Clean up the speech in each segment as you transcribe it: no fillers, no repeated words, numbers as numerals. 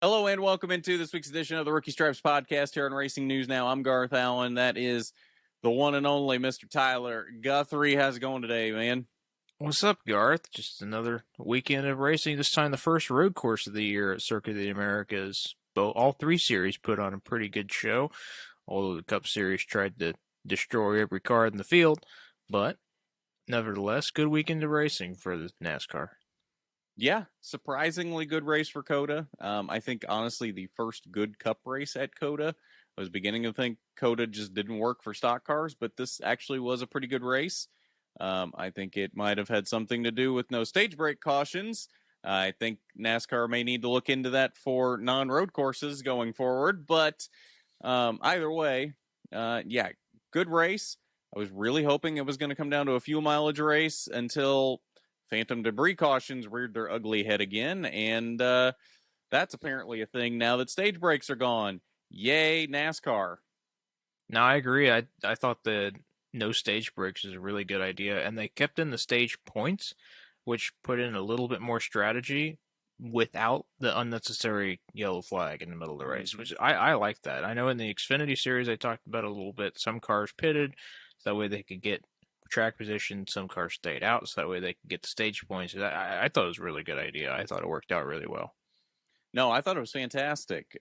Hello and welcome into this week's edition of the Rookie Stripes podcast here on Racing News Now. I'm Garth, Allan. That is the one and only Mr. Tyler Guthrie. How's it going today, man? What's up, Garth? Just another weekend of racing. This time the first road course of the year at Circuit of the Americas. All three series put on a pretty good show, although the Cup Series tried to destroy every car in the field. But nevertheless, good weekend of racing for the NASCAR. Yeah, surprisingly good race for COTA. I think, honestly, the first good Cup race at COTA. I was beginning to think COTA just didn't work for stock cars, but this actually was a pretty good race. I think it might have had something to do with no stage break cautions. I think NASCAR may need to look into that for non-road courses going forward. But either way, yeah, good race. I was really hoping it was going to come down to a fuel mileage race until phantom debris cautions reared their ugly head again. And that's apparently a thing now that stage breaks are gone. Yay, NASCAR. No, I agree. I thought the no stage breaks is a really good idea, and they kept in the stage points, which put in a little bit more strategy without the unnecessary yellow flag in the middle of the race, which I like that. I know in the Xfinity series I talked about it a little bit. Some cars pitted, so that way they could get track position. Some cars stayed out, so that way they could get the stage points. I thought it was a really good idea. I thought it worked out really well. No, I thought it was fantastic.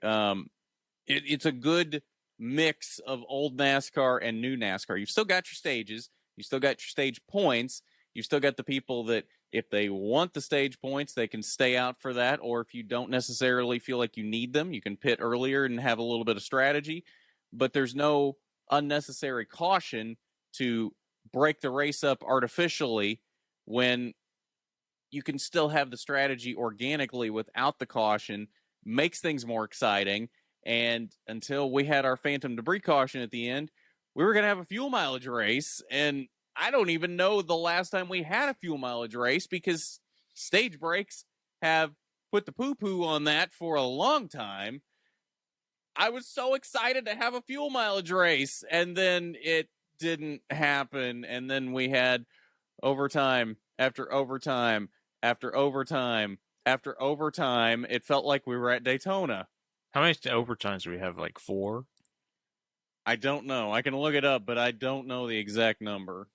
It's a good mix of old NASCAR and new NASCAR. You've still got your stages. You still got your stage points. You've still got the people that if they want the stage points, they can stay out for that. Or if you don't necessarily feel like you need them, you can pit earlier and have a little bit of strategy. But there's no unnecessary caution to break the race up artificially when you can still have the strategy organically without the caution. Makes things more exciting. And until we had our phantom debris caution at the end, we were going to have a fuel mileage race. And I don't even know the last time we had a fuel mileage race because stage breaks have put the poo-poo on that for a long time. I was so excited to have a fuel mileage race, and then it didn't happen. And then we had overtime after overtime after overtime after overtime. It felt like we were at Daytona. How many overtimes do we have? Like 4? I don't know. I can look it up, but I don't know the exact number.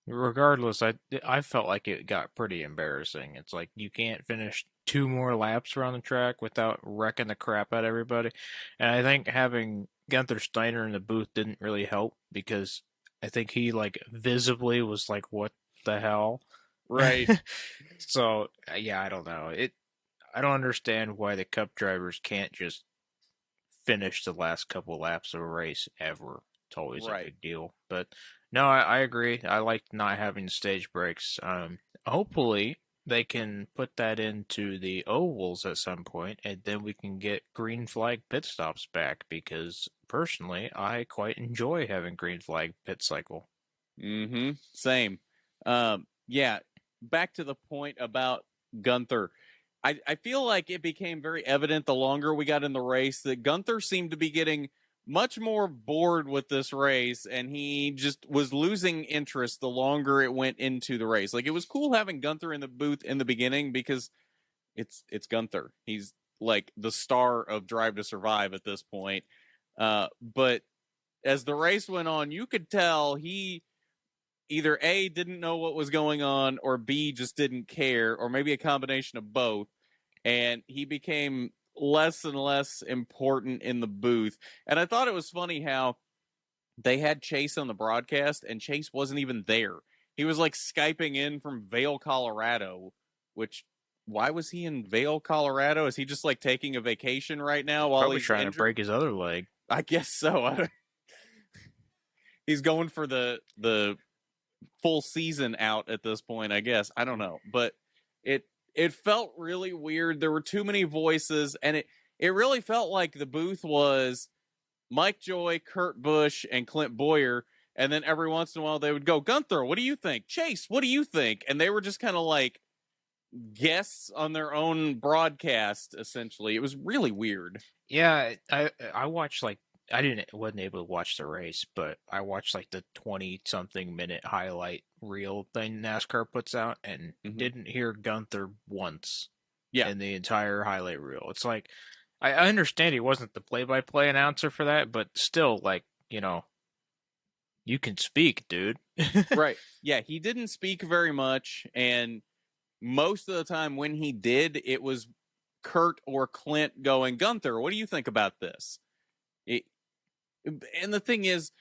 Regardless, I felt like it got pretty embarrassing. It's like you can't finish 2 more laps around the track without wrecking the crap out of everybody. And I think having Gunther Steiner in the booth didn't really help because I think he like visibly was like, what the hell? Right. So, yeah, I don't know. I don't understand why the Cup drivers can't just finish the last couple laps of a race ever. It's always a big deal. But no, I agree. I like not having stage breaks. Hopefully they can put that into the ovals at some point, and then we can get green flag pit stops back because personally, I quite enjoy having green flag pit cycle. Mm-hmm. Same. Yeah. Back to the point about Gunther. I feel like it became very evident the longer we got in the race that Gunther seemed to be getting much more bored with this race, and he just was losing interest the longer it went into the race. Like, it was cool having Gunther in the booth in the beginning because it's Gunther. He's like the star of Drive to Survive at this point. But as the race went on, you could tell he either A, didn't know what was going on, or B, just didn't care, or maybe a combination of both. And he became less and less important in the booth. And I thought it was funny how they had Chase on the broadcast, and Chase wasn't even there. He was like Skyping in from Vail, Colorado, which, why was he in Vail, Colorado? Is he just like taking a vacation right now while Probably he's trying injured? to break his other leg. I guess so. He's going for the full season out at this point, I guess. I don't know. But it felt really weird. There were too many voices, and it really felt like the booth was Mike Joy, Kurt Busch, and Clint Boyer, and then every once in a while they would go, Gunther, what do you think? Chase, what do you think? And they were just kind of like guests on their own broadcast, essentially. It was really weird. Yeah, I watched like wasn't able to watch the race, but I watched like the 20-something minute highlight reel thing NASCAR puts out, and didn't hear Gunther once in the entire highlight reel. It's like I understand he wasn't the play-by-play announcer for that, but still, like, you know, you can speak, dude. Right. Yeah, he didn't speak very much, and most of the time when he did, it was Kurt or Clint going, Gunther, what do you think about this? And the thing is,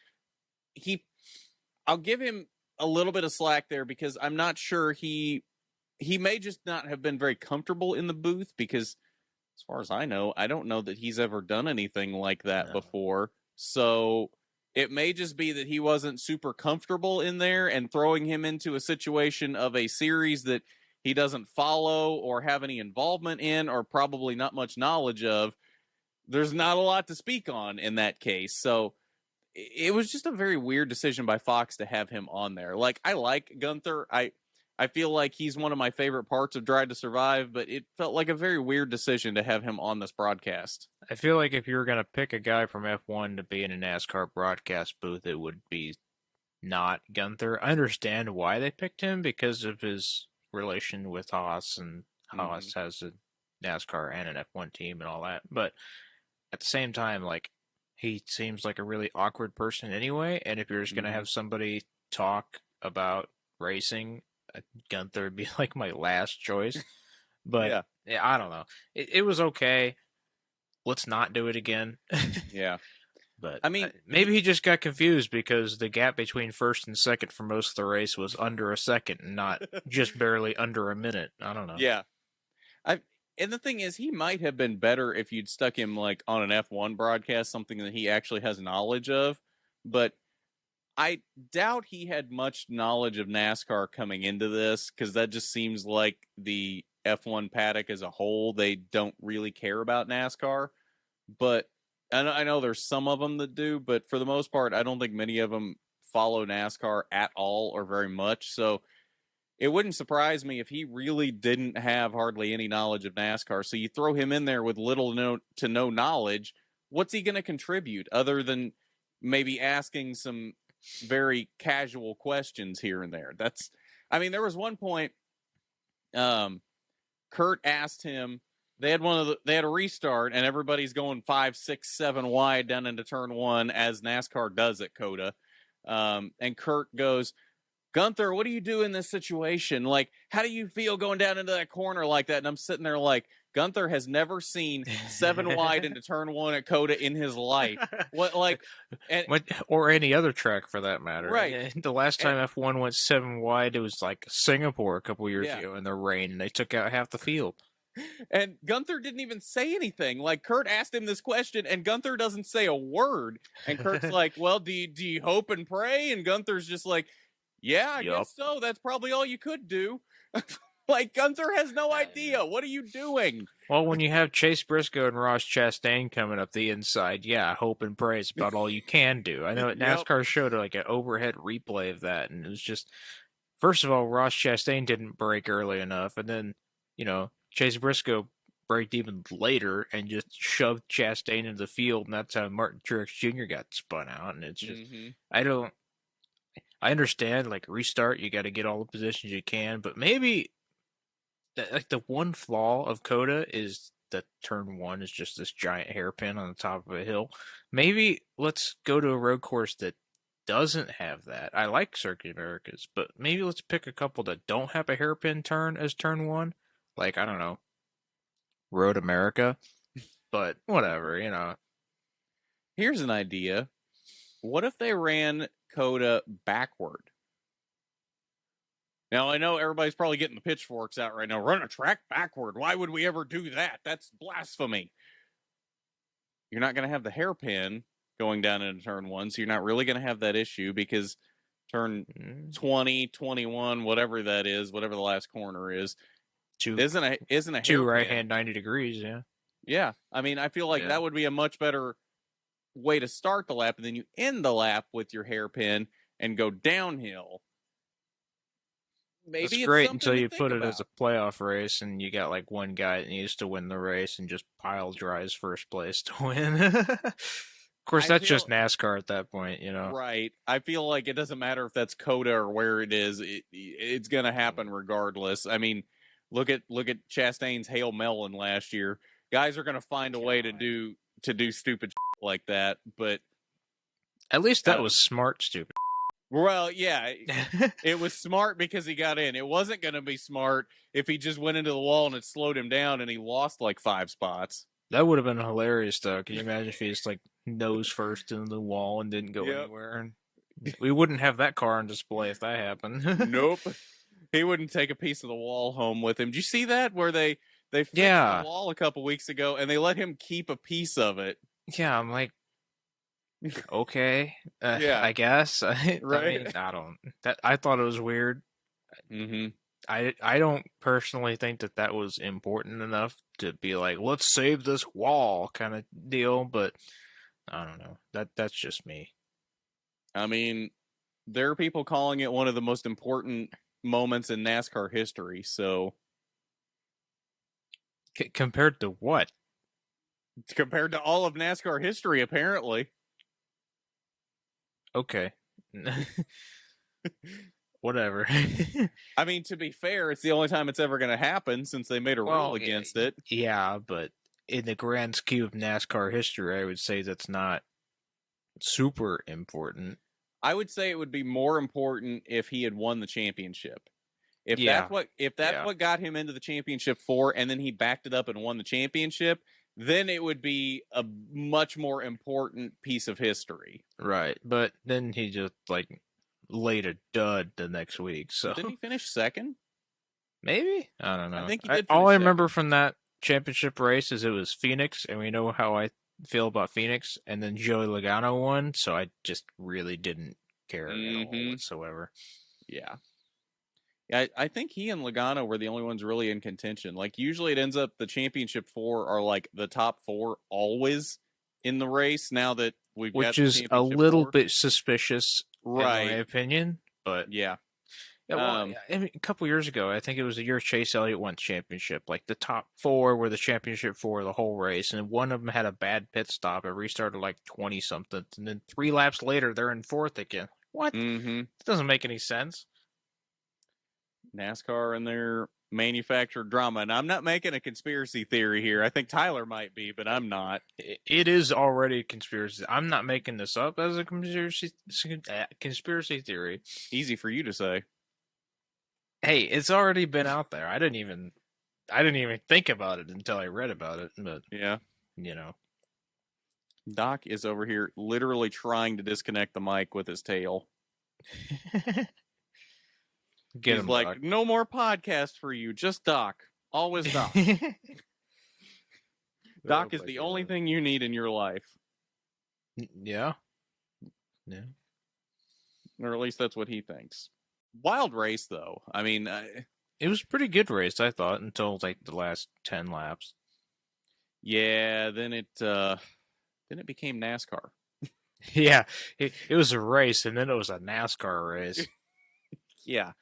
I'll give him a little bit of slack there because I'm not sure he may just not have been very comfortable in the booth because as far as I know, I don't know that he's ever done anything like that before. So it may just be that he wasn't super comfortable in there, and throwing him into a situation of a series that he doesn't follow or have any involvement in or probably not much knowledge of, there's not a lot to speak on in that case. So it was just a very weird decision by Fox to have him on there. Like, I like Gunther. I feel like he's one of my favorite parts of Drive to Survive, but it felt like a very weird decision to have him on this broadcast. I feel like if you were going to pick a guy from F1 to be in a NASCAR broadcast booth, it would be not Gunther. I understand why they picked him because of his relation with Haas, and Haas has a NASCAR and an F1 team and all that. But at the same time, like, he seems like a really awkward person anyway, and if you're just going to have somebody talk about racing, Gunther would be like my last choice. But yeah, I don't know. It was okay. Let's not do it again. Yeah. But I mean, maybe he just got confused because the gap between first and second for most of the race was under a second and not just barely under a minute. I don't know. Yeah. And the thing is, he might have been better if you'd stuck him like on an F1 broadcast, something that he actually has knowledge of. But I doubt he had much knowledge of NASCAR coming into this, because that just seems like the F1 paddock as a whole, they don't really care about NASCAR. But I know there's some of them that do, but for the most part, I don't think many of them follow NASCAR at all or very much. So it wouldn't surprise me if he really didn't have hardly any knowledge of NASCAR. So you throw him in there with little to no knowledge. What's he going to contribute other than maybe asking some very casual questions here and there? There was one point, Kurt asked him, they had a restart and everybody's going 5, 6, 7 wide down into turn 1 as NASCAR does at COTA. And Kurt goes, Gunther, what do you do in this situation? Like, how do you feel going down into that corner like that? And I'm sitting there like, Gunther has never seen 7 wide into turn 1 at COTA in his life. Or any other track for that matter. Right. The last time F1 went 7 wide, it was like Singapore a couple years ago in the rain, and they took out half the field. And Gunther didn't even say anything. Like, Kurt asked him this question, and Gunther doesn't say a word. And Kurt's like, well, do you hope and pray? And Gunther's just like, yeah, I guess so. That's probably all you could do. Like, Gunther has no idea. What are you doing? Well, when you have Chase Briscoe and Ross Chastain coming up the inside, hope and pray is about all you can do. I know NASCAR showed like an overhead replay of that, and it was just, first of all, Ross Chastain didn't brake early enough, and then, Chase Briscoe braked even later and just shoved Chastain into the field, and that's how Martin Truex Jr. got spun out. And it's just, I understand, like, restart, you got to get all the positions you can, but maybe, like, the one flaw of COTA is that turn 1 is just this giant hairpin on the top of a hill. Maybe let's go to a road course that doesn't have that. I like Circuit Americas, but maybe let's pick a couple that don't have a hairpin turn as turn 1. Like, I don't know, Road America, but whatever, Here's an idea. What if they ran COTA backward? Now, I know everybody's probably getting the pitchforks out right now. Run a track backward. Why would we ever do that? That's blasphemy. You're not going to have the hairpin going down into turn 1, so you're not really going to have that issue because turn 20, 21, whatever that is, whatever the last corner is, isn't a two right hand 90 degrees. Yeah. I feel like that would be a much better way to start the lap, and then you end the lap with your hairpin and go downhill. Maybe it's great until you put it as a playoff race and you got like one guy that needs to win the race and just pile drives first place to win. Of course, that's just NASCAR at that point, Right. I feel like it doesn't matter if that's COTA or where it is. It's going to happen regardless. Look at Chastain's Hail Melon last year. guys are going to find a way to do stupid shit like that. But at least that was smart, stupid. Well, yeah, it was smart because he got in. It wasn't going to be smart if he just went into the wall and it slowed him down and he lost like 5 spots. That would have been hilarious, though. Can you imagine if he just like nose first into the wall and didn't go anywhere? We wouldn't have that car on display if that happened. Nope. He wouldn't take a piece of the wall home with him. Did you see that where they fixed the wall a couple weeks ago and they let him keep a piece of it? Yeah, I'm like, okay, I guess. Right. I mean, I thought it was weird. Mm-hmm. I don't personally think that was important enough to be like, let's save this wall kind of deal, but I don't know. That's just me. I mean, there are people calling it one of the most important moments in NASCAR history, so compared to what? Compared to all of NASCAR history, apparently. Okay. Whatever. I mean, to be fair, it's the only time it's ever going to happen since they made a rule against it. Yeah, but in the grand scheme of NASCAR history, I would say that's not super important. I would say it would be more important if he had won the championship. If that's what got him into the championship for, and then he backed it up and won the championship, then it would be a much more important piece of history. Right, but then he just like laid a dud the next week. So didn't he finish second? Maybe, I don't know. I think he did. All I remember from that championship race is it was Phoenix, and we know how I feel about Phoenix. And then Joey Logano won, so I just really didn't care at all whatsoever. Yeah. I think he and Logano were the only ones really in contention. Like, usually it ends up the championship 4 are like the top 4 always in the race. Now that we've got the championship 4. Which is a little bit suspicious, right, in my opinion. But yeah. I mean, a couple years ago, I think it was the year Chase Elliott won championship. Like, the top 4 were the championship 4 of the whole race, and one of them had a bad pit stop. It restarted like 20-something, and then 3 laps later, they're in 4th again. What? It doesn't make any sense. NASCAR and their manufactured drama. And I'm not making a conspiracy theory here. I think Tyler might be, but I'm not. It is already a conspiracy. I'm not making this up as a conspiracy theory. Easy for you to say. Hey, it's already been out there. I didn't even think about it until I read about it. But yeah, you know, Doc is over here literally trying to disconnect the mic with his tail. He's like, Doc. No more podcast for you, just Doc. Always Doc. Doc is the only thing you need in your life. Yeah. Yeah. Or at least that's what he thinks. Wild race, though. I mean, it was a pretty good race, I thought, until like the last 10 laps. Yeah, then it became NASCAR. Yeah, it was a race, and then it was a NASCAR race. Yeah.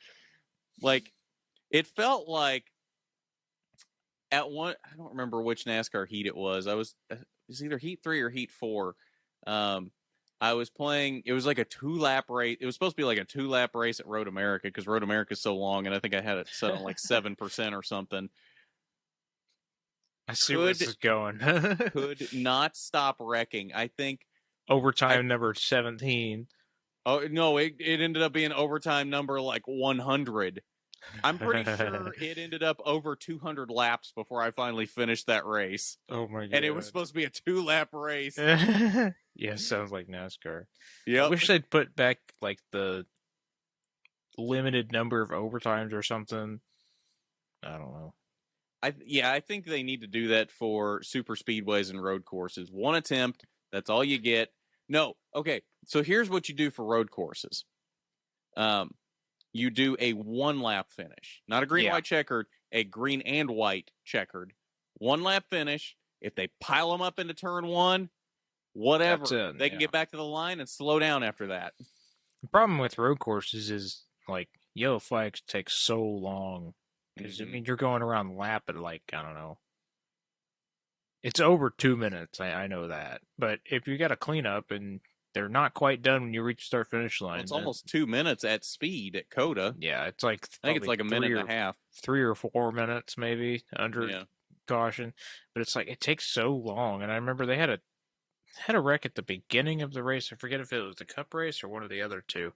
Like, it felt like at one, I don't remember which NASCAR heat it was. It was either Heat 3 or Heat 4. I was playing, it was like a 2-lap race. It was supposed to be like a 2-lap race at Road America because Road America is so long, and I think I had it set on like 7% or something. I see where this is going. Could not stop wrecking. I think overtime number 17. Oh, no, it ended up being overtime number like 100. I'm pretty sure it ended up over 200 laps before I finally finished that race. Oh, my God. And it was supposed to be a 2-lap race. Yeah, sounds like NASCAR. Yeah. I wish they'd put back like the limited number of overtimes or something. I don't know. I think they need to do that for super speedways and road courses. 1 attempt, that's all you get. No, okay. So here's what you do for road courses. You do a 1-lap finish, not a green-white checkered, a green and white checkered. 1-lap finish. If they pile them up into turn 1, whatever, they can get back to the line and slow down after that. The problem with road courses is like yellow flags take so long. Because I mean, you're going around lap at like, I don't know. It's over 2 minutes. I know that. But if you got a cleanup and they're not quite done when you reach start finish line. Well, it's almost 2 minutes at speed at COTA. Yeah, it's like I think it's like a minute and a half. 3 or 4 minutes maybe under caution, but it's like it takes so long. And I remember they had a wreck at the beginning of the race. I forget if it was the Cup race or one of the other two,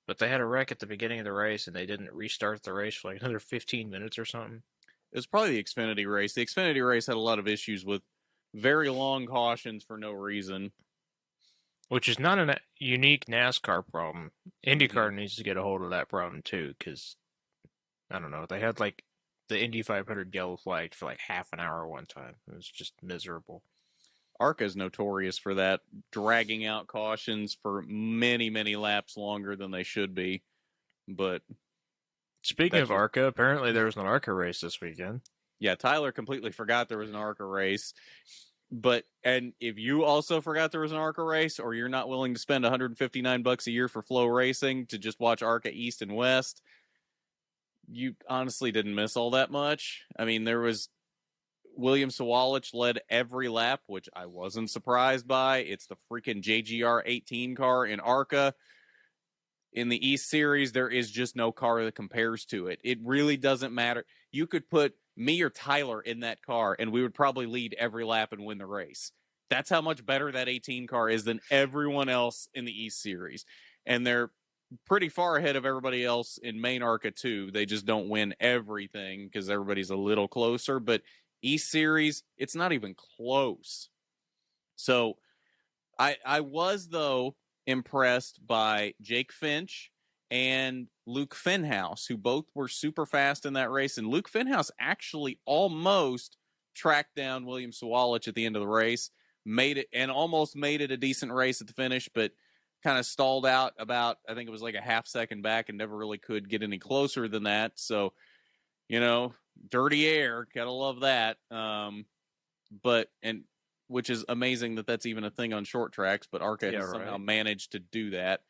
but they had a wreck at the beginning of the race, and they didn't restart the race for like another 15 minutes or something. It was probably the Xfinity race. The Xfinity race had a lot of issues with very long cautions for no reason. Which is not a unique NASCAR problem. IndyCar needs to get a hold of that problem too, because, I don't know, they had like the Indy 500 yellow flagged for like half an hour one time. It was just miserable. ARCA is notorious for that, dragging out cautions for many, many laps longer than they should be. But speaking of ARCA, apparently there was an ARCA race this weekend. Yeah, Tyler completely forgot there was an ARCA race. And if you also forgot there was an ARCA race, or you're not willing to spend $159 a year for Flow Racing to just watch ARCA East and West, you honestly didn't miss all that much. I mean, there was William Sawalich led every lap, which I wasn't surprised by. It's the freaking JGR 18 car in ARCA. In the East Series, there is just no car that compares to it. It really doesn't matter. You could put me or Tyler in that car, and we would probably lead every lap and win the race. That's how much better that 18 car is than everyone else in the East Series. And they're pretty far ahead of everybody else in main ARCA too. They just don't win everything because everybody's a little closer. But East Series, it's not even close. So I was, though, impressed by Jake Finch and Luke Fenhouse, who both were super fast in that race. And Luke Fenhouse actually almost tracked down William Sawalich at the end of the race, almost made it a decent race at the finish, but kind of stalled out about, I think it was like a half second back, and never really could get any closer than that. So, dirty air, gotta love that. Which is amazing that that's even a thing on short tracks, but ARCA has somehow managed to do that.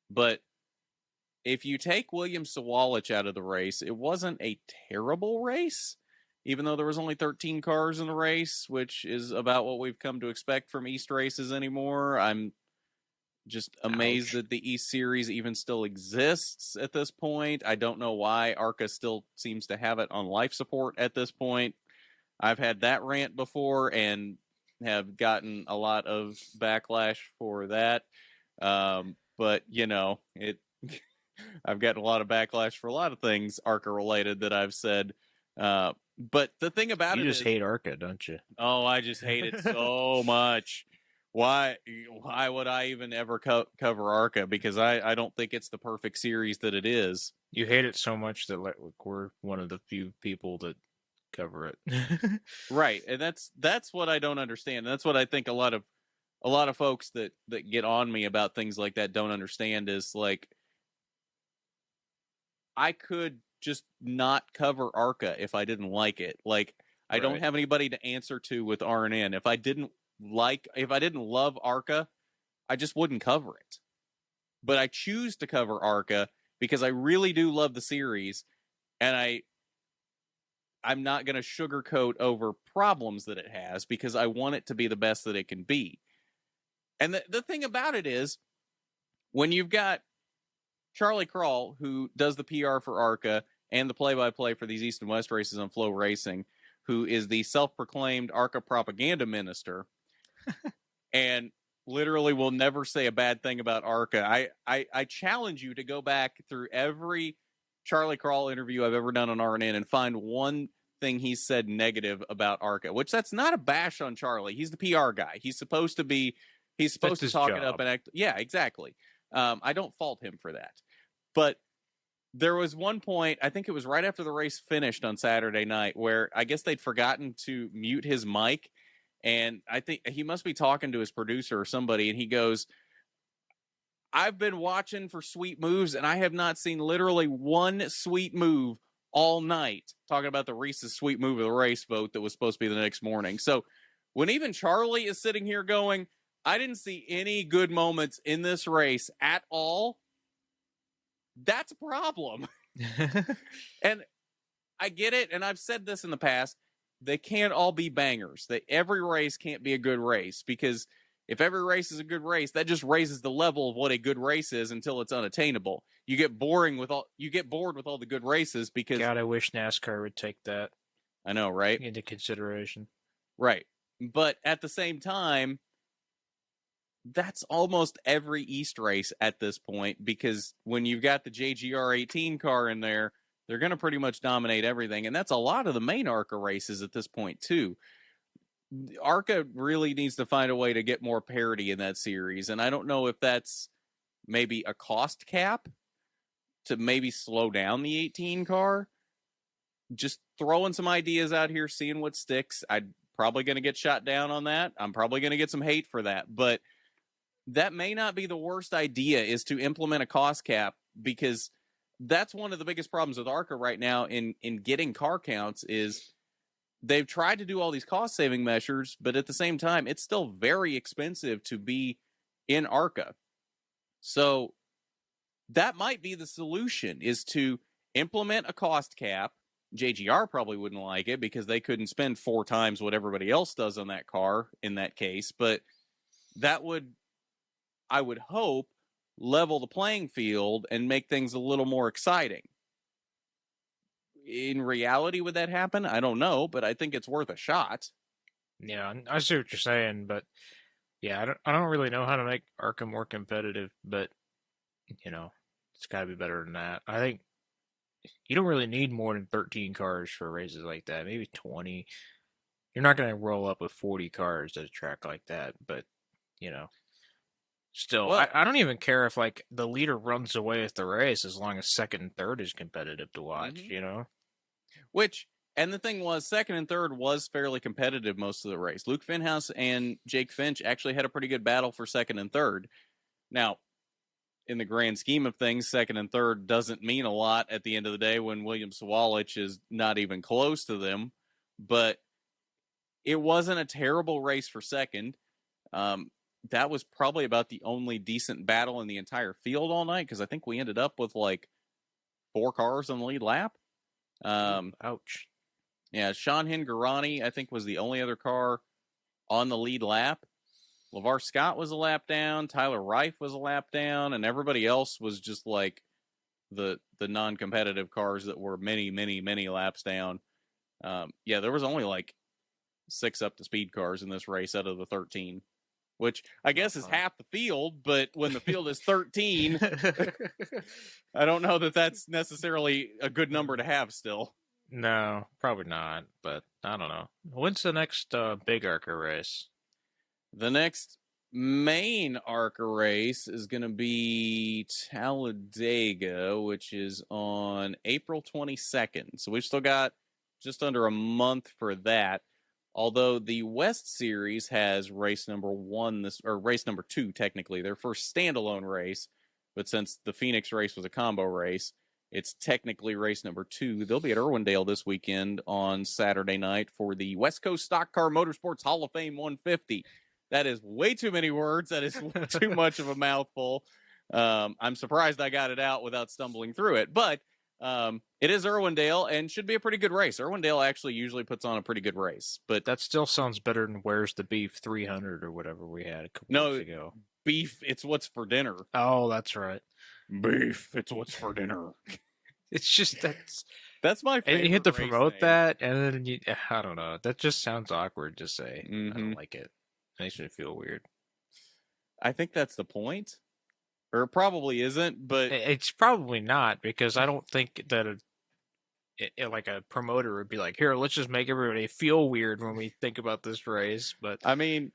But if you take William Sawalich out of the race, it wasn't a terrible race, even though there was only 13 cars in the race, which is about what we've come to expect from East races anymore. I'm just amazed that the East Series even still exists at this point. I don't know why ARCA still seems to have it on life support at this point. I've had that rant before and have gotten a lot of backlash for that. But, I've gotten a lot of backlash for a lot of things ARCA related that I've said. But the thing about you just hate ARCA, don't you? Oh, I just hate it so much. Why would I even ever cover ARCA? Because I don't think it's the perfect series that it is. You hate it so much that we're one of the few people that cover it. Right. And that's what I don't understand. And that's what I think a lot of folks that get on me about things like that don't understand is, like, I could just not cover ARCA if I didn't like it. Like, I don't have anybody to answer to with RNN. If I didn't love ARCA, I just wouldn't cover it. But I choose to cover ARCA because I really do love the series, and I'm not going to sugarcoat over problems that it has because I want it to be the best that it can be. And the thing about it is, when you've got Charlie Krall, who does the PR for ARCA and the play-by-play for these East and West races on Flow Racing, who is the self-proclaimed ARCA propaganda minister, and literally will never say a bad thing about ARCA. I challenge you to go back through every Charlie Krall interview I've ever done on RNN and find one thing he said negative about ARCA, which that's not a bash on Charlie. He's the PR guy. He's supposed to talk it up and act. Yeah, exactly. I don't fault him for that. But there was one point, I think it was right after the race finished on Saturday night, where I guess they'd forgotten to mute his mic. And I think he must be talking to his producer or somebody. And he goes, I've been watching for sweet moves, and I have not seen literally one sweet move all night, talking about the Reese's sweet move of the race vote that was supposed to be the next morning. So when even Charlie is sitting here going, I didn't see any good moments in this race at all, that's a problem. And I get it, and I've said this in the past, they can't all be bangers. Every race can't be a good race, because if every race is a good race, that just raises the level of what a good race is until it's unattainable. You get bored with all the good races because God, I wish NASCAR would take that. I know, right? Into consideration. Right. But at the same time, that's almost every East race at this point, because when you've got the JGR 18 car in there, they're going to pretty much dominate everything. And that's a lot of the main ARCA races at this point, too. ARCA really needs to find a way to get more parity in that series. And I don't know if that's maybe a cost cap to maybe slow down the 18 car. Just throwing some ideas out here, seeing what sticks. I'm probably going to get shot down on that. I'm probably going to get some hate for that. But that may not be the worst idea, is to implement a cost cap, because that's one of the biggest problems with ARCA right now in getting car counts is they've tried to do all these cost-saving measures, but at the same time, it's still very expensive to be in ARCA. So that might be the solution, is to implement a cost cap. JGR probably wouldn't like it because they couldn't spend 4 times what everybody else does on that car in that case, but that would, I would hope, level the playing field and make things a little more exciting. In reality, would that happen? I don't know, but I think it's worth a shot. Yeah, I see what you're saying, but yeah, I don't really know how to make ARCA more competitive, but you know, it's got to be better than that. I think you don't really need more than 13 cars for races like that. Maybe 20. You're not going to roll up with 40 cars at a track like that, but you know, still, Well, I don't even care if like the leader runs away with the race as long as second and third is competitive to watch. You know, and the thing was, second and third was fairly competitive most of the race. Luke Fenhouse and Jake Finch actually had a pretty good battle for second and third. Now, in the grand scheme of things, second and third doesn't mean a lot at the end of the day when William Sawalich is not even close to them. But it wasn't a terrible race for second. That was probably about the only decent battle in the entire field all night, because I think we ended up with like 4 cars on the lead lap. Ouch. Yeah, Sean Hingorani, I think, was the only other car on the lead lap. LeVar Scott was a lap down. Tyler Reif was a lap down. And everybody else was just like the non-competitive cars that were many, many, many laps down. Yeah, there was only like 6 up-to-speed cars in this race out of the 13, which I guess is half the field. But when the field is 13, I don't know that that's necessarily a good number to have still. No, probably not, but I don't know. When's the next big ARCA race? The next main ARCA race is going to be Talladega, which is on April 22nd. So we've still got just under a month for that. Although the West Series has race number 2, technically, their first standalone race. But since the Phoenix race was a combo race, it's technically race number 2. They'll be at Irwindale this weekend on Saturday night for the West Coast Stock Car Motorsports Hall of Fame 150. That is way too many words. That is too much of a mouthful. I'm surprised I got it out without stumbling through it. But it is Irwindale and should be a pretty good race. Irwindale actually usually puts on a pretty good race. But that still sounds better than Where's the Beef 300 or whatever we had a couple weeks ago. Beef, it's what's for dinner. Oh, that's right. Beef, it's what's for dinner. It's just that's my favorite. And you have to promote that, and then I don't know. That just sounds awkward to say. I don't like it. It makes me feel weird. I think that's the point. Or it probably isn't, but it's probably not, because I don't think that like a promoter would be like, here, let's just make everybody feel weird when we think about this race. But I mean,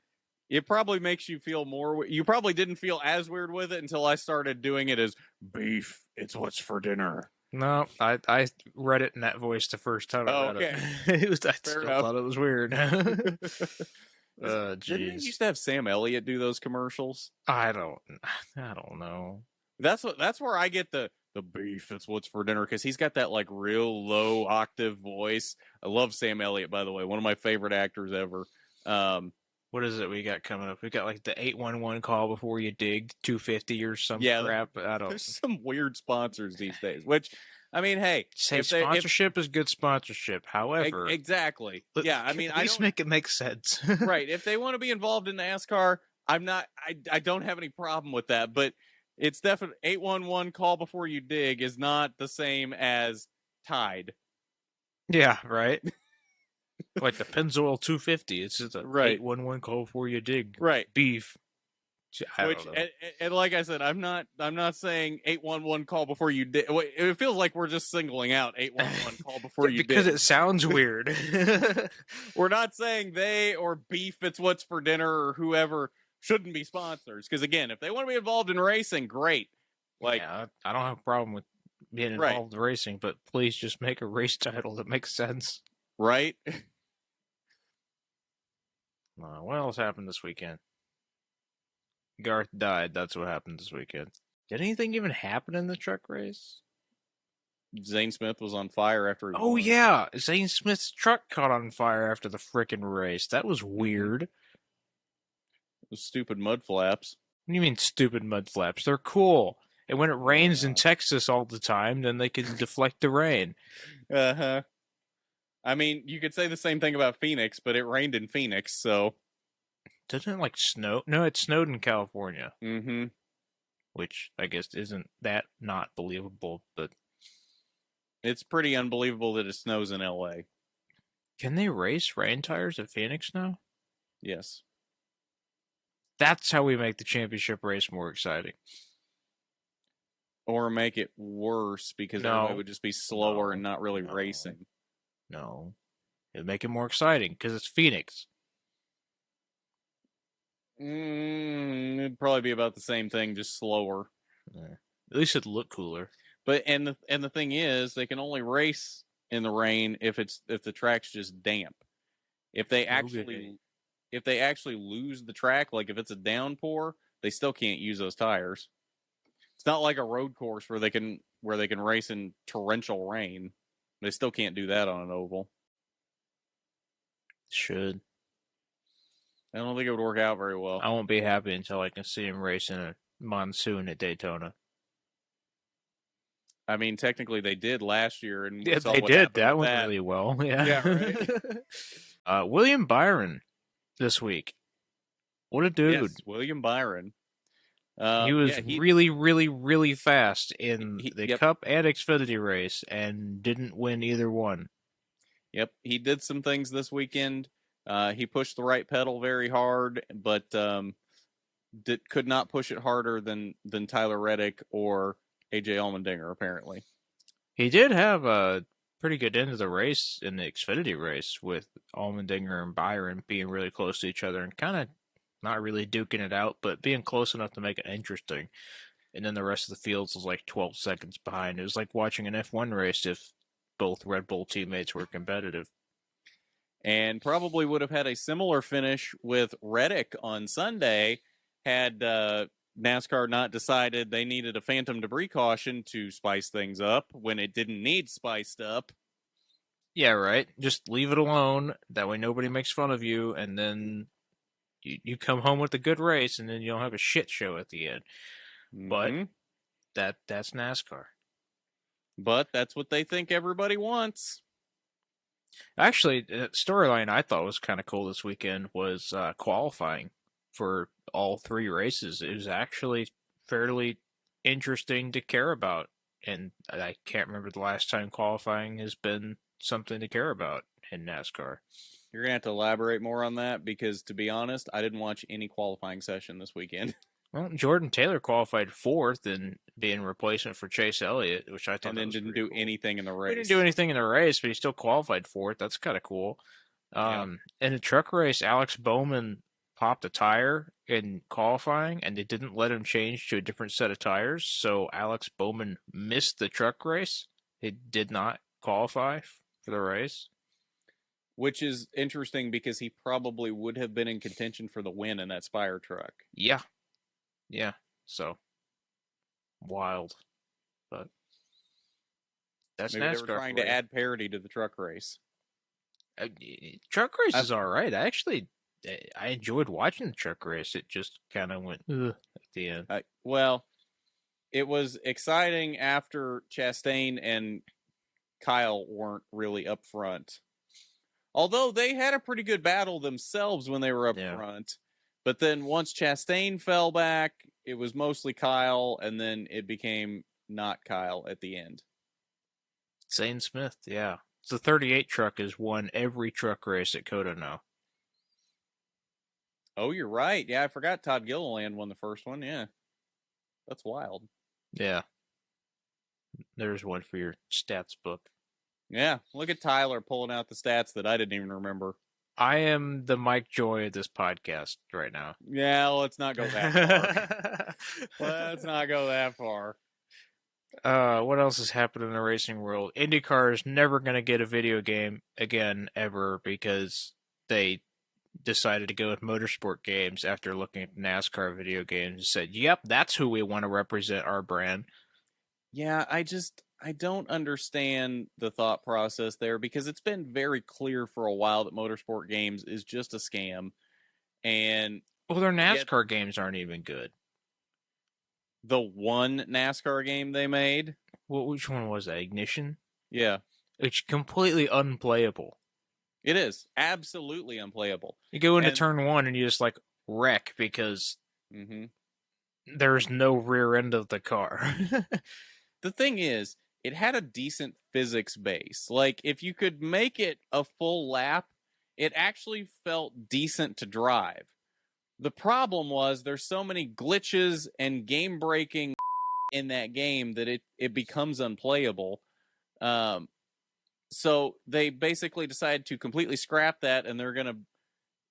it probably makes you feel more. You probably didn't feel as weird with it until I started doing it as beef. It's what's for dinner. No, I read it in that voice the first time I read it. I still thought it was weird. Didn't they used to have Sam Elliott do those commercials? I don't know. That's where I get the beef. It's what's for dinner, because he's got that like real low octave voice. I love Sam Elliott, by the way, one of my favorite actors ever. What is it we got coming up? We got like the 811 call before you dig 250 or some crap. I don't. There's some weird sponsors these days, which. I mean, hey, sponsorship is good sponsorship. However, exactly. Yeah, I mean, at least make it make sense. Right. If they want to be involved in NASCAR, I don't have any problem with that. But it's definitely 811 call before you dig is not the same as Tide. Yeah, right. Like the Pennzoil 250. It's just a Right. 811 call before you dig. Right. Beef. I don't know. And like I said, I'm not saying 811 call before you dig. It feels like we're just singling out 811 call before you dig. Because it sounds weird. We're not saying they or Beef It's What's for Dinner or whoever shouldn't be sponsors. Because again, if they want to be involved in racing, great. Like, yeah, I don't have a problem with being involved in racing, but please just make a race title that makes sense. Right? What else happened this weekend? Garth died. That's what happened this weekend. Did anything even happen in the truck race? Zane Smith was on fire after he Oh, won. yeah. Zane Smith's truck caught on fire after the frickin' race. That was weird. Those stupid mud flaps. What do you mean stupid mud flaps? They're cool. And when it rains in Texas all the time, then they can deflect the rain. Uh-huh. I mean, you could say the same thing about Phoenix, but it rained in Phoenix, so... Doesn't it, like, snow? No, it snowed in California. Mm-hmm. Which, I guess, isn't that not believable, but... It's pretty unbelievable that it snows in L.A. Can they race rain tires at Phoenix now? Yes. That's how we make the championship race more exciting. Or make it worse, because everybody would just be slower and not really racing. No. It'd make it more exciting, because it's Phoenix. It'd probably be about the same thing, just slower. Yeah. At least it'd look cooler. But and the thing is, they can only race in the rain if the track's just damp. If they actually lose the track, like if it's a downpour, they still can't use those tires. It's not like a road course where they can race in torrential rain. They still can't do that on an oval. Should. I don't think it would work out very well. I won't be happy until I can see him race in a monsoon at Daytona. I mean, technically they did last year, and yeah, they did. That went really well. Yeah, right. William Byron this week. What a dude! Yes, William Byron. He was really, really, really fast in the Cup and Xfinity race, and didn't win either one. Yep, he did some things this weekend. He pushed the right pedal very hard, but could not push it harder than Tyler Reddick or AJ Allmendinger, apparently. He did have a pretty good end of the race in the Xfinity race, with Allmendinger and Byron being really close to each other and kind of not really duking it out, but being close enough to make it interesting. And then the rest of the fields was like 12 seconds behind. It was like watching an F1 race if both Red Bull teammates were competitive. And probably would have had a similar finish with Reddick on Sunday had NASCAR not decided they needed a phantom debris caution to spice things up when it didn't need spiced up. Yeah, right. Just leave it alone. That way nobody makes fun of you, and then you come home with a good race, and then you don't have a shit show at the end. Mm-hmm. But that's NASCAR. But that's what they think everybody wants. Actually, the storyline I thought was kind of cool this weekend was qualifying for all three races. It was actually fairly interesting to care about, and I can't remember the last time qualifying has been something to care about in NASCAR. You're going to have to elaborate more on that, because to be honest, I didn't watch any qualifying session this weekend. Well, Jordan Taylor qualified fourth in being replacement for Chase Elliott, which I thought and then didn't do anything in the race. He didn't do anything in the race, but he still qualified fourth. That's kind of cool. In the truck race, Alex Bowman popped a tire in qualifying, and they didn't let him change to a different set of tires. So Alex Bowman missed the truck race. He did not qualify for the race. Which is interesting, because he probably would have been in contention for the win in that Spire truck. Yeah. Yeah. So wild. But that's maybe NASCAR. They were trying to add parity to the truck race. Truck race is all right. I enjoyed watching the truck race. It just kind of went at the end. Well, it was exciting after Chastain and Kyle weren't really up front. Although they had a pretty good battle themselves when they were up front. But then once Chastain fell back, it was mostly Kyle, and then it became not Kyle at the end. Zane Smith, yeah. The 38 truck has won every truck race at COTA now. Oh, you're right. Yeah, I forgot Todd Gilliland won the first one. Yeah. That's wild. Yeah. There's one for your stats book. Yeah, look at Tyler pulling out the stats that I didn't even remember. I am the Mike Joy of this podcast right now. Yeah, let's not go that far. Let's not go that far. What else has happened in the racing world? IndyCar is never going to get a video game again, ever, because they decided to go with motorsport games after looking at NASCAR video games and said, yep, that's who we want to represent our brand. Yeah, I don't understand the thought process there, because it's been very clear for a while that motorsport games is just a scam. And well, their NASCAR games aren't even good. The one NASCAR game they made? Which one was that? Ignition? Yeah. It's completely unplayable. It is. Absolutely unplayable. You go into turn one and you just like wreck because there's no rear end of the car. The thing is, it had a decent physics base. Like, if you could make it a full lap, it actually felt decent to drive. The problem was there's so many glitches and game-breaking in that game that it becomes unplayable. So they basically decided to completely scrap that, and they're going to,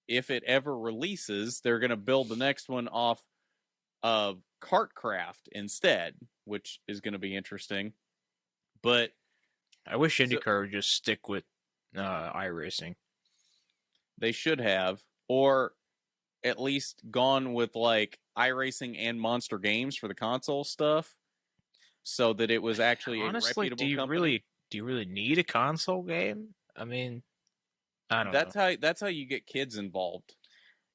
if it ever releases, they're going to build the next one off of Kartcraft instead, which is going to be interesting. But I wish IndyCar would just stick with iRacing. They should have, or at least gone with like iRacing and Monster Games for the console stuff, so that it was actually honestly, a reputable company. Do you really need a console game? I mean, I don't know. That's how you get kids involved.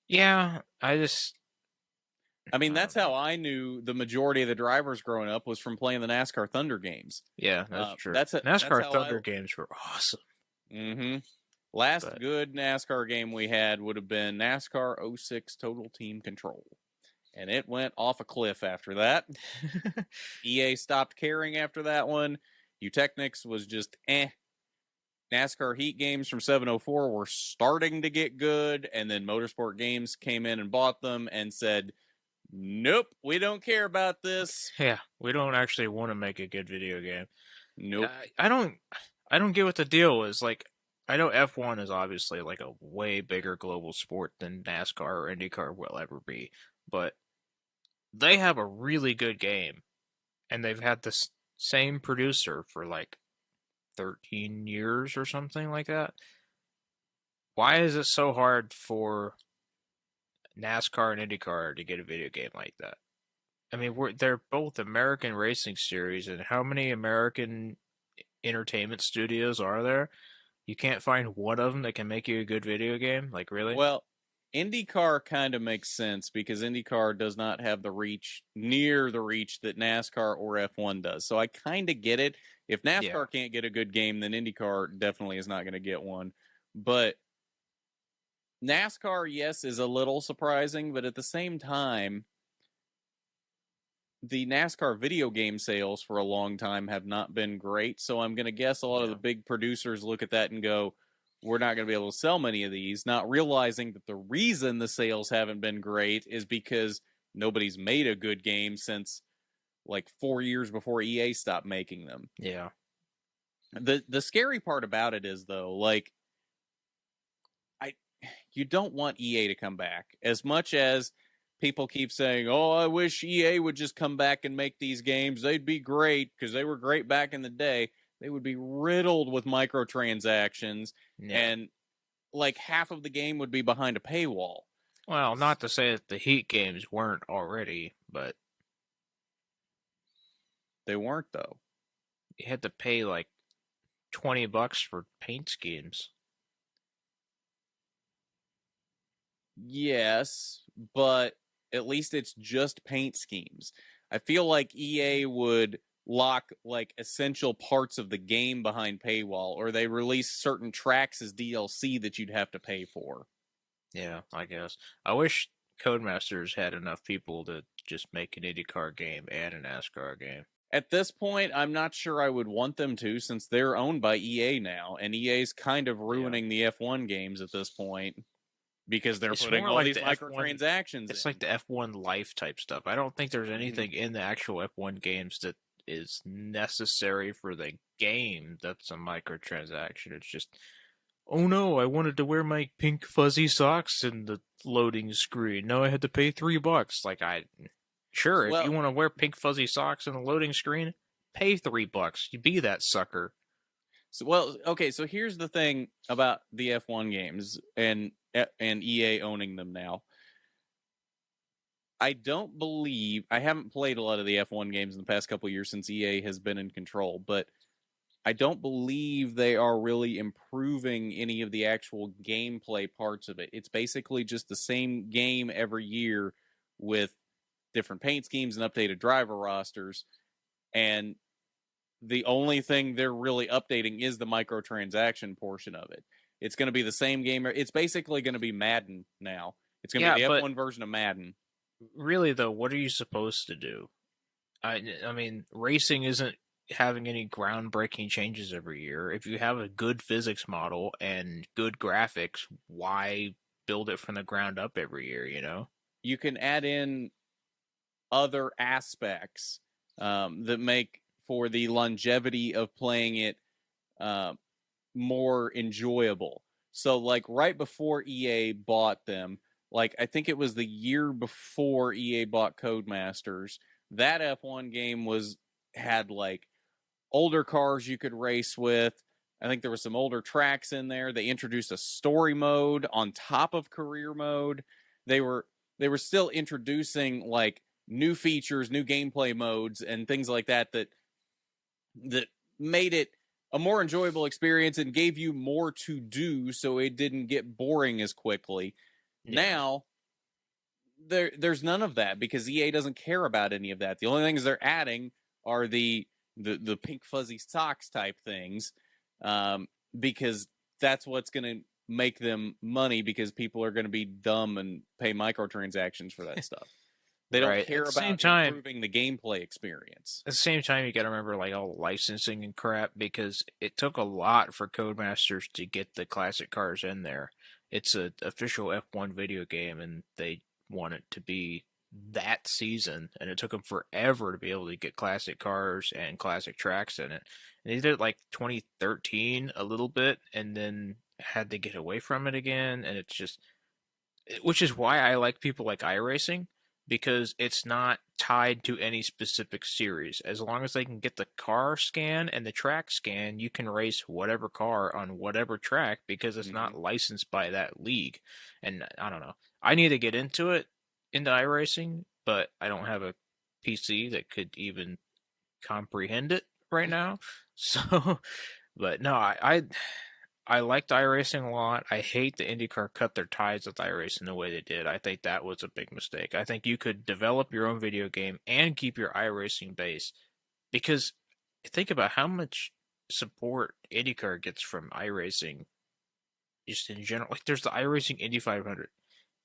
Yeah, I mean, that's how I knew the majority of the drivers growing up was from playing the NASCAR Thunder games. Yeah, that's true. NASCAR Thunder games were awesome. Mm-hmm. Last good NASCAR game we had would have been NASCAR 06 Total Team Control. And it went off a cliff after that. EA stopped caring after that one. Eutechnics was just NASCAR Heat games from 704 were starting to get good, and then Motorsport Games came in and bought them and said, nope, we don't care about this. Yeah, we don't actually want to make a good video game. Nope. I don't get what the deal is. Like, I know F1 is obviously like a way bigger global sport than NASCAR or IndyCar will ever be, but they have a really good game, and they've had this same producer for like 13 years or something like that. Why is it so hard for NASCAR and IndyCar to get a video game like that? I mean, they're both American racing series, and how many American entertainment studios are there? You can't find one of them that can make you a good video game? Like, really? Well, IndyCar kind of makes sense because IndyCar does not have the reach, near the reach that NASCAR or F1 does. So I kind of get it. If NASCAR can't get a good game, then IndyCar definitely is not going to get one. But NASCAR, yes, is a little surprising, but at the same time, the NASCAR video game sales for a long time have not been great. So I'm going to guess a lot of the big producers look at that and go, we're not going to be able to sell many of these, not realizing that the reason the sales haven't been great is because nobody's made a good game since like 4 years before EA stopped making them. Yeah. The scary part about it is, though, like, you don't want EA to come back. As much as people keep saying, oh, I wish EA would just come back and make these games. They'd be great because they were great back in the day. They would be riddled with microtransactions, and like half of the game would be behind a paywall. Well, not to say that the Heat games weren't already, but they weren't, though. You had to pay like $20 for paint schemes. Yes, but at least it's just paint schemes. I feel like EA would lock like essential parts of the game behind paywall, or they release certain tracks as DLC that you'd have to pay for. Yeah, I guess. I wish Codemasters had enough people to just make an IndyCar game and a NASCAR game. At this point, I'm not sure I would want them to, since they're owned by EA now, and EA's kind of ruining the F1 games at this point because they're putting all these microtransactions It's in. like the F1 Life type stuff. I don't think there's anything in the actual F1 games that is necessary for the game that's a microtransaction. It's just, oh no, I wanted to wear my pink fuzzy socks in the loading screen. Now I had to pay $3. Like, sure, if you want to wear pink fuzzy socks in the loading screen, pay $3. You be that sucker. Okay, so here's the thing about the F1 games and EA owning them now. I haven't played a lot of the F1 games in the past couple of years since EA has been in control, but I don't believe they are really improving any of the actual gameplay parts of it. It's basically just the same game every year with different paint schemes and updated driver rosters. And the only thing they're really updating is the microtransaction portion of it. It's going to be the same game. It's basically going to be Madden now. It's going to be the F1 version of Madden. Really, though, what are you supposed to do? I mean, racing isn't having any groundbreaking changes every year. If you have a good physics model and good graphics, why build it from the ground up every year, you know? You can add in other aspects that make for the longevity of playing it more enjoyable. So, like, right before EA bought them, like, I think it was the year before EA bought Codemasters, that F1 game had like older cars you could race with. I think there was some older tracks in there. They introduced a story mode on top of career mode. They were still introducing like new features, new gameplay modes, and things like that made it a more enjoyable experience and gave you more to do, so it didn't get boring as quickly. Yeah. Now, there's none of that because EA doesn't care about any of that. The only things they're adding are the pink fuzzy socks type things, because that's what's going to make them money, because people are going to be dumb and pay microtransactions for that stuff. They don't care about improving the gameplay experience. At the same time, you got to remember like all the licensing and crap, because it took a lot for Codemasters to get the classic cars in there. It's an official F1 video game, and they want it to be that season, and it took them forever to be able to get classic cars and classic tracks in it. And they did it like 2013 a little bit, and then had to get away from it again, and it's just, which is why I like people like iRacing, because it's not tied to any specific series. As long as they can get the car scan and the track scan, you can race whatever car on whatever track, because it's not licensed by that league. And I don't know. I need to get into iRacing, but I don't have a PC that could even comprehend it right now. So, but no, I liked iRacing a lot. I hate the IndyCar cut their ties with iRacing the way they did. I think that was a big mistake. I think you could develop your own video game and keep your iRacing base, because think about how much support IndyCar gets from iRacing just in general. Like, there's the iRacing Indy 500.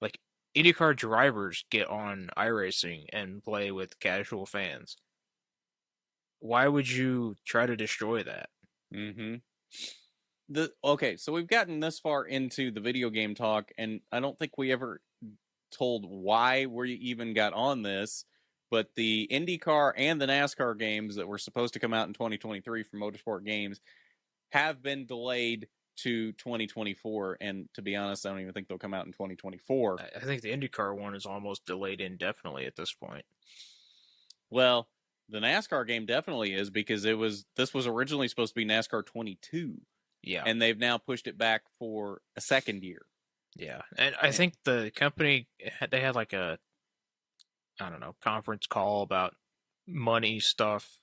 Like, IndyCar drivers get on iRacing and play with casual fans. Why would you try to destroy that? Mm-hmm. Okay, so we've gotten this far into the video game talk, and I don't think we ever told why we even got on this, but the IndyCar and the NASCAR games that were supposed to come out in 2023 for Motorsport Games have been delayed to 2024, and to be honest, I don't even think they'll come out in 2024. I think the IndyCar one is almost delayed indefinitely at this point. Well, the NASCAR game definitely is, because this was originally supposed to be NASCAR 22. Yeah. And they've now pushed it back for a second year. Yeah. And I think the company, they had like a, I don't know, conference call about money stuff.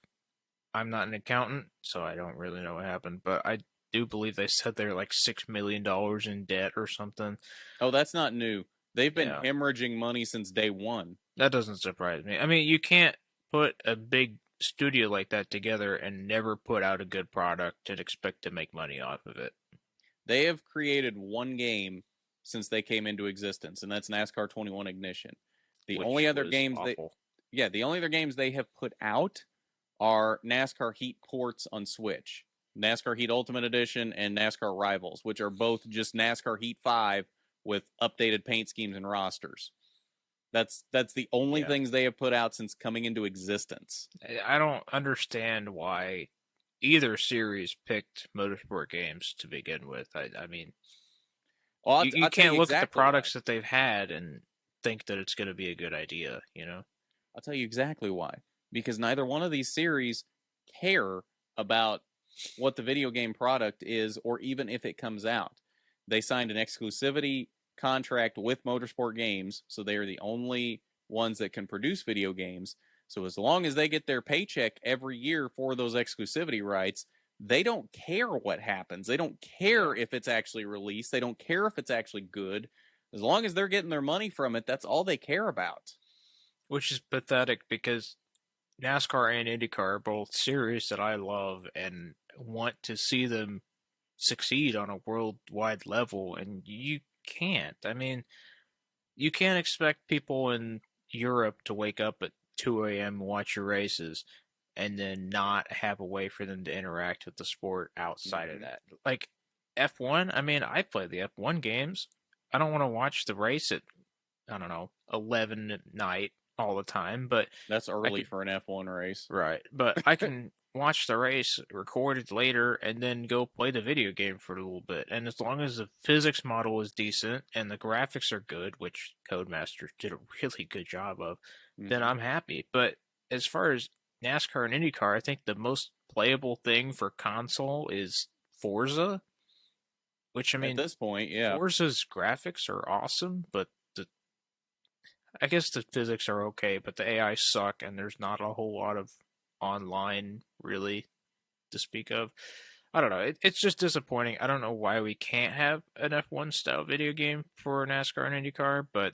I'm not an accountant, so I don't really know what happened, but I do believe they said they're like $6 million in debt or something. Oh, that's not new. They've been hemorrhaging money since day one. That doesn't surprise me. I mean, you can't put a big studio like that together and never put out a good product and expect to make money off of it. They have created one game since they came into existence, and that's NASCAR 21 Ignition. The only other games they have put out are NASCAR Heat ports on Switch. NASCAR Heat Ultimate Edition and NASCAR Rivals, which are both just NASCAR Heat 5 with updated paint schemes and rosters. That's the only things they have put out since coming into existence. I don't understand why either series picked motorsport games to begin with. I mean, well, you can't look at the products that they've had and think that it's going to be a good idea, you know? I'll tell you exactly why. Because neither one of these series care about what the video game product is or even if it comes out. They signed an exclusivity contract with Motorsport Games, so they are the only ones that can produce video games. So as long as they get their paycheck every year for those exclusivity rights, they don't care what happens. They don't care if it's actually released. They don't care if it's actually good. As long as they're getting their money from it, that's all they care about. Which is pathetic because NASCAR and IndyCar are both series that I love and want to see them succeed on a worldwide level, and you can't. I mean, you can't expect people in Europe to wake up at 2 a.m. and watch your races and then not have a way for them to interact with the sport outside of that. Like F1, I mean, I play the F1 games. I don't want to watch the race at, I don't know, 11 at night all the time, but that's early for an F1 race. Right. But I can watch the race recorded later and then go play the video game for a little bit. And as long as the physics model is decent and the graphics are good, which Codemasters did a really good job of, then I'm happy. But as far as NASCAR and IndyCar, I think the most playable thing for console is Forza. Which, I mean, at this point, yeah. Forza's graphics are awesome, but I guess the physics are okay, but the AI suck, and there's not a whole lot of online, really, to speak of. I don't know. It's just disappointing. I don't know why we can't have an F1 style video game for NASCAR and IndyCar, but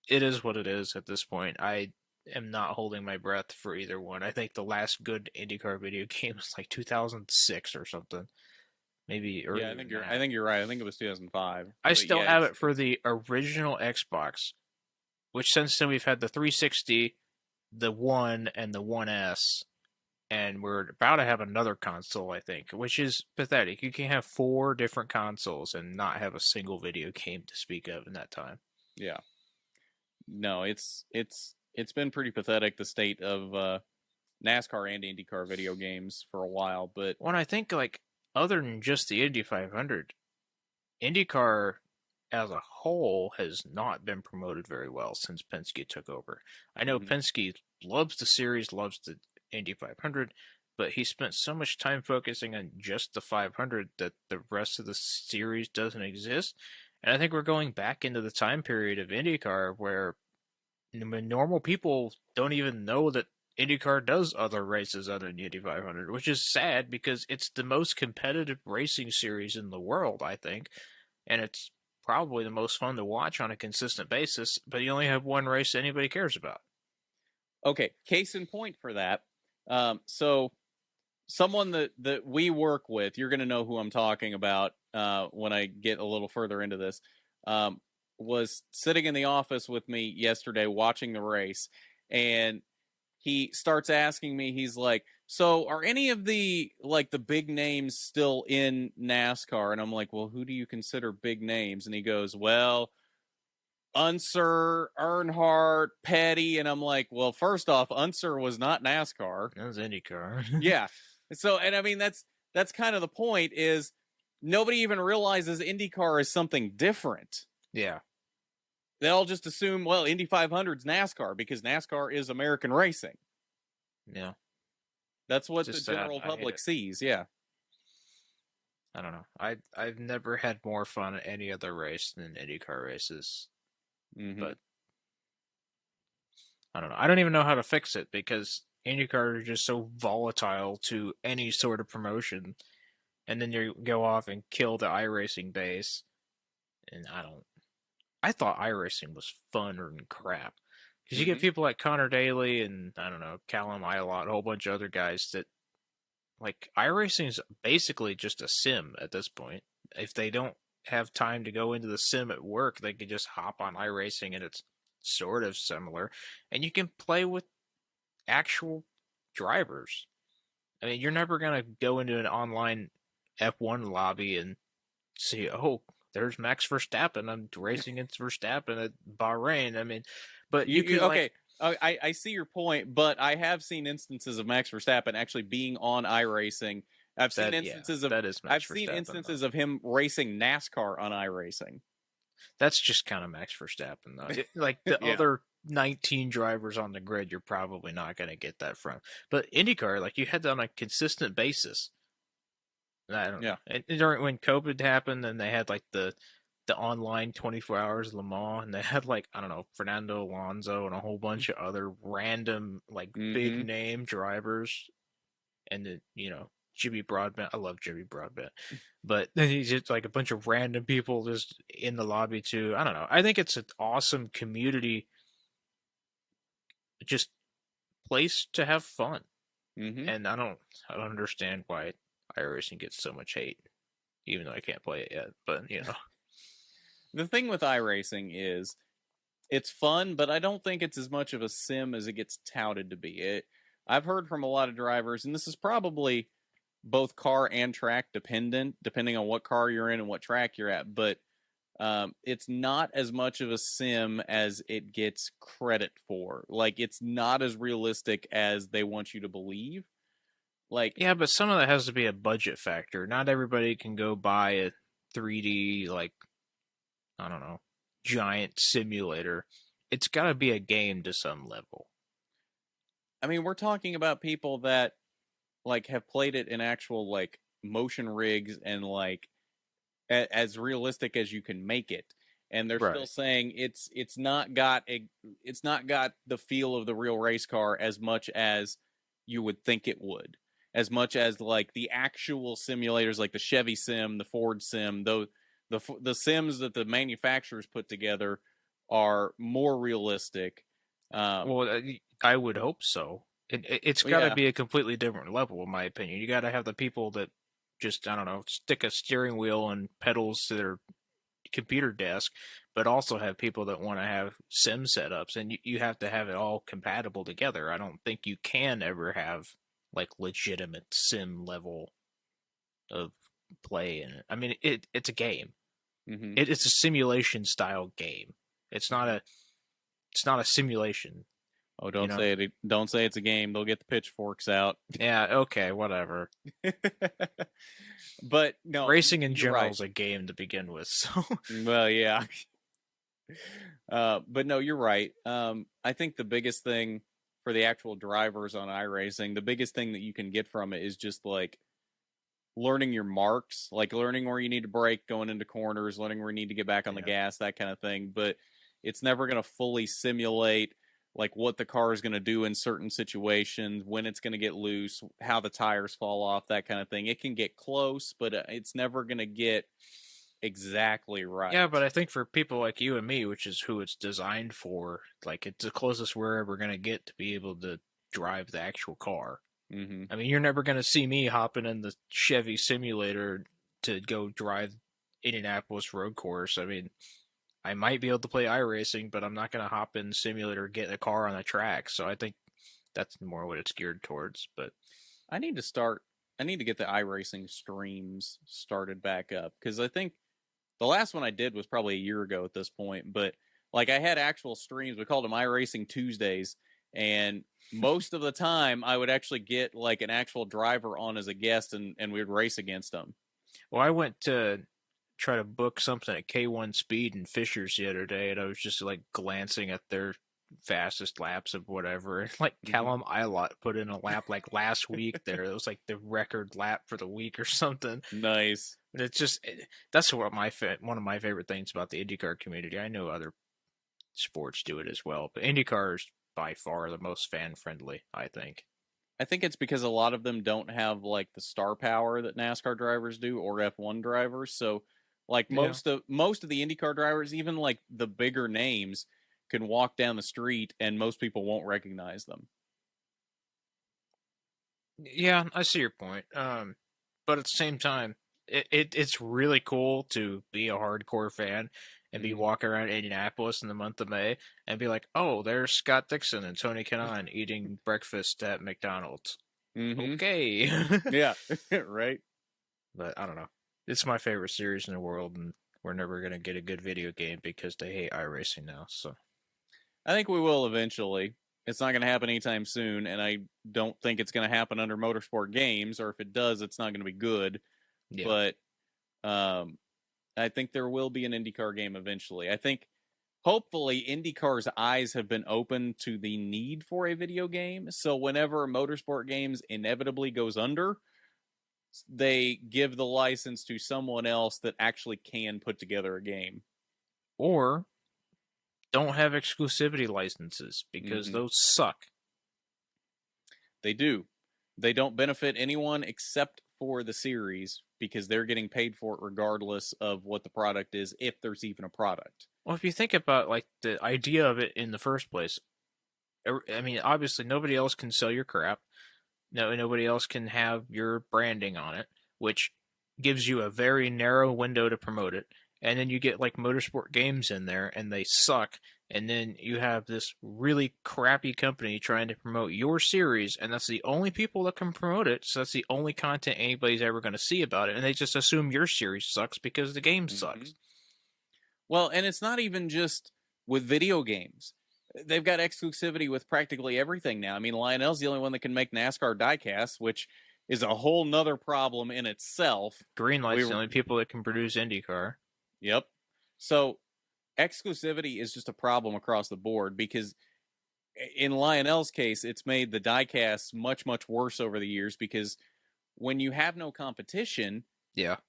it is what it is at this point. I am not holding my breath for either one. I think the last good IndyCar video game was like 2006 or something. Maybe earlier. Yeah, I think you're right. I think it was 2005. I still have it for the original Xbox, which since then we've had the 360, the One, and the 1S, and we're about to have another console, I think, which is pathetic. You can have 4 different consoles and not have a single video game to speak of in that time. Yeah. No, it's been pretty pathetic, the state of NASCAR and IndyCar video games for a while, but when I think, like, other than just the Indy 500, IndyCar as a whole has not been promoted very well since Penske took over. I know Penske loves the series, loves the Indy 500, but he spent so much time focusing on just the 500 that the rest of the series doesn't exist. And I think we're going back into the time period of IndyCar where normal people don't even know that IndyCar does other races other than Indy 500, which is sad because it's the most competitive racing series in the world, I think. And it's probably the most fun to watch on a consistent basis, but you only have one race anybody cares about. Okay, case in point for that. So someone that we work with, you're going to know who I'm talking about when I get a little further into this, was sitting in the office with me yesterday watching the race, and he starts asking me, he's like, so are any of the big names still in NASCAR? And I'm like, well, who do you consider big names? And he goes, well, Unser, Earnhardt, Petty. And I'm like, well, first off, Unser was not NASCAR. That was IndyCar. Yeah. So, and I mean, that's kind of the point, is nobody even realizes IndyCar is something different. Yeah. They all just assume, well, Indy 500's NASCAR because NASCAR is American racing. Yeah. That's what the general public sees, yeah. I don't know. I've never had more fun at any other race than IndyCar races. But I don't know. I don't even know how to fix it because IndyCar is just so volatile to any sort of promotion. And then you go off and kill the iRacing base. And I thought iRacing was fun and crap. Because you get people like Connor Daly and, I don't know, Callum Ilott, a whole bunch of other guys that, like, iRacing is basically just a sim at this point. If they don't have time to go into the sim at work, they can just hop on iRacing and it's sort of similar. And you can play with actual drivers. I mean, you're never gonna go into an online F1 lobby and see, oh, there's Max Verstappen. I'm racing against Verstappen at Bahrain. I mean, but you could Okay. I see your point, but I have seen instances of Max Verstappen actually being on iRacing. I've seen instances of that is Max Verstappen, though. of him racing NASCAR on iRacing. That's just kind of Max Verstappen, though. Like the Yeah. other 19 drivers on the grid, you're probably not going to get that from. But IndyCar, like you had that on a consistent basis. I don't know. And during when COVID happened, and they had like the online 24 hours Le Mans, and they had like, I don't know, Fernando Alonso and a whole bunch of other random like big name drivers, and then Jimmy Broadbent. I love Jimmy Broadbent, but then he's just like a bunch of random people just in the lobby too. I don't know. I think it's an awesome community, just place to have fun, and I don't understand why iRacing gets so much hate, even though I can't play it yet. But the thing with iRacing is it's fun, but I don't think it's as much of a sim as it gets touted to be. I've heard from a lot of drivers, and this is probably both car and track dependent, depending on what car you're in and what track you're at, but it's not as much of a sim as it gets credit for. Like, it's not as realistic as they want you to believe. Like, yeah, but some of that has to be a budget factor. Not everybody can go buy a 3D, like, I don't know, giant simulator. It's got to be a game to some level. I mean, we're talking about people that like have played it in actual like motion rigs and like as realistic as you can make it, and they're still saying it's not got the feel of the real race car as much as you would think it would, as much as like the actual simulators like the Chevy Sim, the Ford Sim, though the sims that the manufacturers put together are more realistic. Well, I would hope so. It's got to be a completely different level, in my opinion. You got to have the people that just, I don't know, stick a steering wheel and pedals to their computer desk, but also have people that want to have sim setups, and you have to have it all compatible together. I don't think you can ever have like legitimate sim level of play in it. I mean, it's a game. It's a simulation style game. It's not a simulation. Oh, don't say it. Don't say it's a game. They'll get the pitchforks out. Yeah, okay, whatever. But no, racing in general is a game to begin with. So well, yeah. But no, you're right. I think the biggest thing for the actual drivers on iRacing, the biggest thing that you can get from it is just like learning your marks, like learning where you need to brake going into corners, learning where you need to get back on the gas, that kind of thing. But it's never going to fully simulate like what the car is going to do in certain situations, when it's going to get loose, how the tires fall off, that kind of thing. It can get close, but it's never going to get exactly right. Yeah, but I think for people like you and me, which is who it's designed for, like it's the closest we're ever going to get to be able to drive the actual car. I mean, you're never going to see me hopping in the Chevy simulator to go drive Indianapolis road course. I mean, I might be able to play iRacing, but I'm not going to hop in the simulator, get a car on the track. So I think that's more what it's geared towards. But I need to get the iRacing streams started back up, because I think the last one I did was probably a year ago at this point. But like, I had actual streams. We called them iRacing Tuesdays, and most of the time I would actually get like an actual driver on as a guest, and we would race against them. Well, I went to try to book something at K1 Speed and Fisher's the other day, and I was just like glancing at their fastest laps of whatever. And like Callum Ilott put in a lap like last week there. It was like the record lap for the week or something. Nice. And it's just, that's what one of my favorite things about the IndyCar community. I know other sports do it as well, but IndyCar is by far the most fan friendly, I think. I think it's because a lot of them don't have like the star power that NASCAR drivers do, or F1 drivers. So like most of the IndyCar drivers, even like the bigger names, can walk down the street and most people won't recognize them. Yeah, I see your point. But at the same time, it's really cool to be a hardcore fan and be walking around Indianapolis in the month of May and be like, oh, there's Scott Dixon and Tony Kanaan eating breakfast at McDonald's. Okay. Yeah, right. But I don't know. It's my favorite series in the world, and we're never going to get a good video game because they hate iRacing now. So I think we will eventually. It's not going to happen anytime soon, and I don't think it's going to happen under Motorsport Games, or if it does, it's not going to be good. yeah. But I think there will be an IndyCar game eventually. I think, hopefully, IndyCar's eyes have been open to the need for a video game. So whenever Motorsport Games inevitably goes under, they give the license to someone else that actually can put together a game. Or don't have exclusivity licenses because those suck. They do. They don't benefit anyone except for the series because they're getting paid for it regardless of what the product is, if there's even a product. Well, if you think about like the idea of it in the first place, I mean, obviously nobody else can sell your crap. No, nobody else can have your branding on it, which gives you a very narrow window to promote it. And then you get like Motorsport Games in there, and they suck. And then you have this really crappy company trying to promote your series, and that's the only people that can promote it. So that's the only content anybody's ever going to see about it, and they just assume your series sucks because the game sucks. Well, and it's not even just with video games. They've got exclusivity with practically everything now. I mean, Lionel's the only one that can make NASCAR diecasts, which is a whole nother problem in itself. Greenlight's the only people that can produce IndyCar. Yep. So exclusivity is just a problem across the board because in Lionel's case, it's made the diecasts much, much worse over the years because when you have no competition,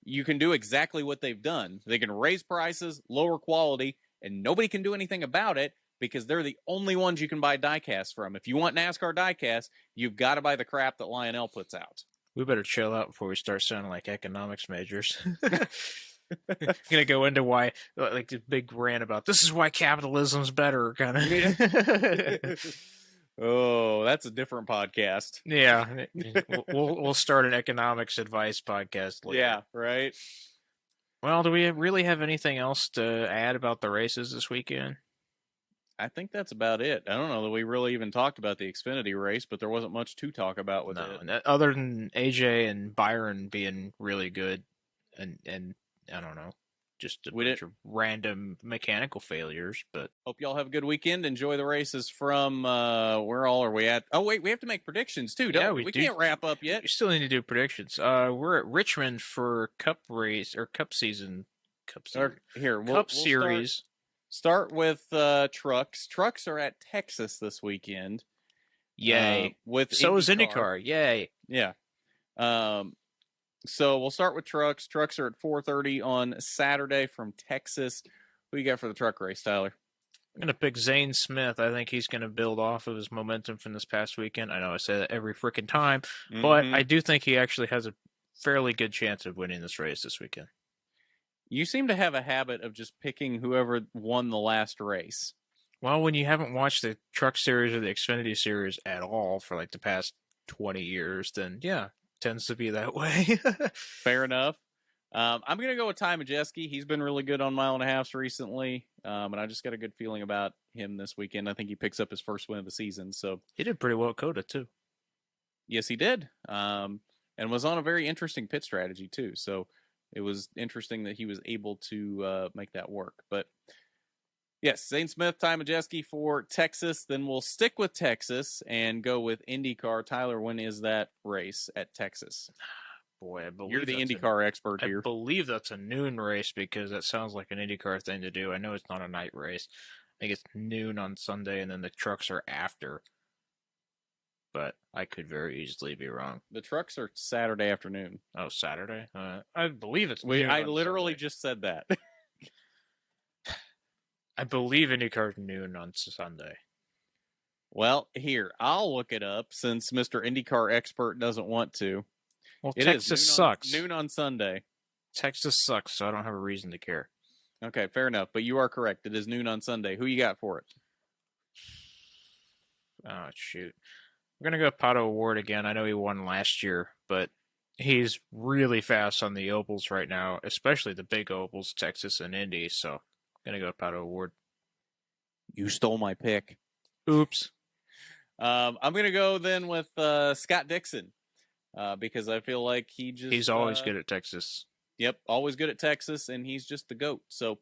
you can do exactly what they've done. They can raise prices, lower quality, and nobody can do anything about it because they're the only ones you can buy diecasts from. If you want NASCAR diecasts, you've got to buy the crap that Lionel puts out. We better chill out before we start sounding like economics majors. Gonna go into why, like the big rant about this is why capitalism's better, kind of. Oh, that's a different podcast. Yeah, we'll start an economics advice podcast later. Yeah, right. Well, do we really have anything else to add about the races this weekend? I think that's about it. I don't know that we really even talked about the Xfinity race, but there wasn't much to talk about with it. Other than AJ and Byron being really good, and I don't know, just a bunch of random mechanical failures. But hope y'all have a good weekend. Enjoy the races from where all are we at? Oh wait, we have to make predictions too. Don't we? We can't wrap up yet. You still need to do predictions. We're at Richmond for Cup race or Cup season. Cup series. Start with trucks. Trucks are at Texas this weekend. Yay! So is IndyCar. Yay! Yeah. So we'll start with trucks. Trucks are at 4:30 on Saturday from Texas. Who you got for the truck race, Tyler? I'm going to pick Zane Smith. I think he's going to build off of his momentum from this past weekend. I know I say that every freaking time, but I do think he actually has a fairly good chance of winning this race this weekend. You seem to have a habit of just picking whoever won the last race. Well, when you haven't watched the Truck Series or the Xfinity Series at all for like the past 20 years, then yeah, tends to be that way. Fair enough. I'm going to go with Ty Majeski. He's been really good on mile and a halves recently, and I just got a good feeling about him this weekend. I think he picks up his first win of the season. So he did pretty well at COTA, too. Yes, he did, and was on a very interesting pit strategy, too. So it was interesting that he was able to make that work. But yes, Zane Smith, Ty Majeski for Texas. Then we'll stick with Texas and go with IndyCar. Tyler, when is that race at Texas? Boy, I believe you're the IndyCar expert here. I believe that's a noon race because that sounds like an IndyCar thing to do. I know it's not a night race. I think it's noon on Sunday, and then the trucks are after. But I could very easily be wrong. The trucks are Saturday afternoon. Oh, Saturday? I believe it's noon. I literally just said that. I believe IndyCar's noon on Sunday. Well, here, I'll look it up since Mr. IndyCar expert doesn't want to. Well, Texas sucks. Noon on Sunday. Texas sucks, so I don't have a reason to care. Okay, fair enough. But you are correct. It is noon on Sunday. Who you got for it? Oh, shoot. We're going to go Pato O'Ward again. I know he won last year, but he's really fast on the ovals right now, especially the big ovals, Texas and Indy. So I'm going to go Pato O'Ward. You stole my pick. Oops. I'm going to go then with Scott Dixon. because I feel like he's always good at Texas. Yep, always good at Texas, and he's just the GOAT. So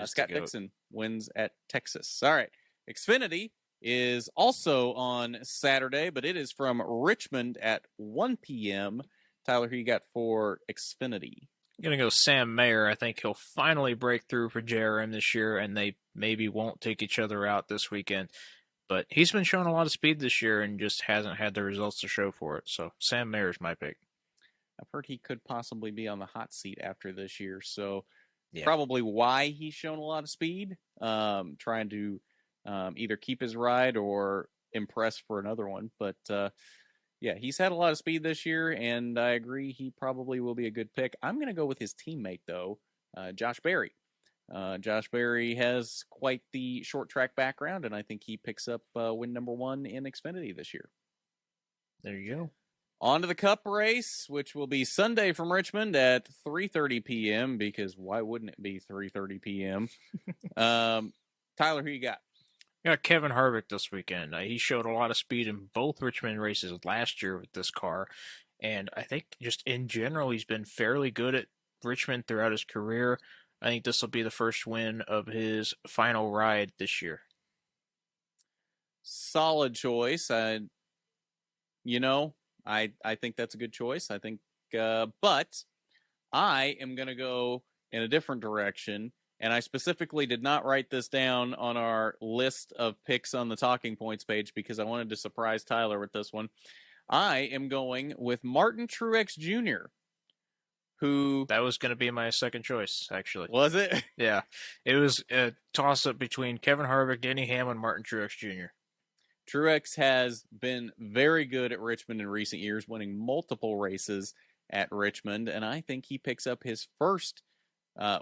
Scott Dixon wins at Texas. All right, Xfinity is also on Saturday, but it is from Richmond at 1 p.m. Tyler, who you got for Xfinity? I'm going to go Sam Mayer. I think he'll finally break through for JRM this year, and they maybe won't take each other out this weekend. But he's been showing a lot of speed this year and just hasn't had the results to show for it. So Sam Mayer's my pick. I've heard he could possibly be on the hot seat after this year. So probably why he's shown a lot of speed, trying to either keep his ride or impress for another one. But he's had a lot of speed this year, and I agree he probably will be a good pick. I'm going to go with his teammate, though, Josh Berry. Josh Berry has quite the short track background, and I think he picks up win number 1 in Xfinity this year. There you go. On to the Cup race, which will be Sunday from Richmond at 3:30 p.m., because why wouldn't it be 3:30 p.m.? Tyler, who you got? I got Kevin Harvick this weekend. He showed a lot of speed in both Richmond races last year with this car, and I think just in general he's been fairly good at Richmond throughout his career. I think this will be the first win of his final ride this year. Solid choice. I think that's a good choice. I think, but I am going to go in a different direction, and I specifically did not write this down on our list of picks on the Talking Points page because I wanted to surprise Tyler with this one. I am going with Martin Truex Jr., who... That was going to be my second choice, actually. Was it? Yeah. It was a toss-up between Kevin Harvick, Denny Hamlin, and Martin Truex Jr. Truex has been very good at Richmond in recent years, winning multiple races at Richmond, and I think he picks up his first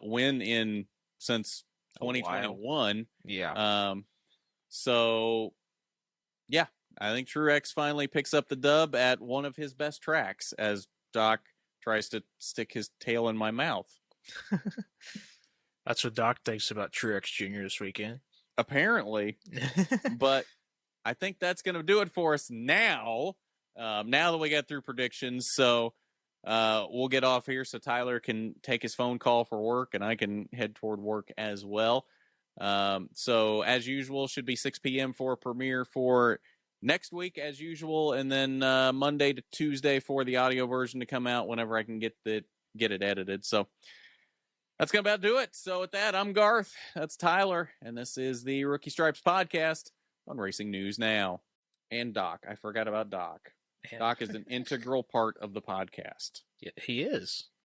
win since 2021. Yeah. I think Truex finally picks up the dub at one of his best tracks as Doc tries to stick his tail in my mouth. That's what Doc thinks about Truex Jr. this weekend. Apparently. But I think that's going to do it for us now. Now that we got through predictions, so we'll get off here so Tyler can take his phone call for work and I can head toward work as well. So as usual, should be 6 p.m. for a premiere for next week as usual, and then Monday to Tuesday for the audio version to come out whenever I can get it edited. So that's going to about do it. So with that, I'm Garth. That's Tyler, and this is the Rookie Stripes podcast on Racing News Now. And Doc. I forgot about Doc. Doc is an integral part of the podcast. Yeah, he is.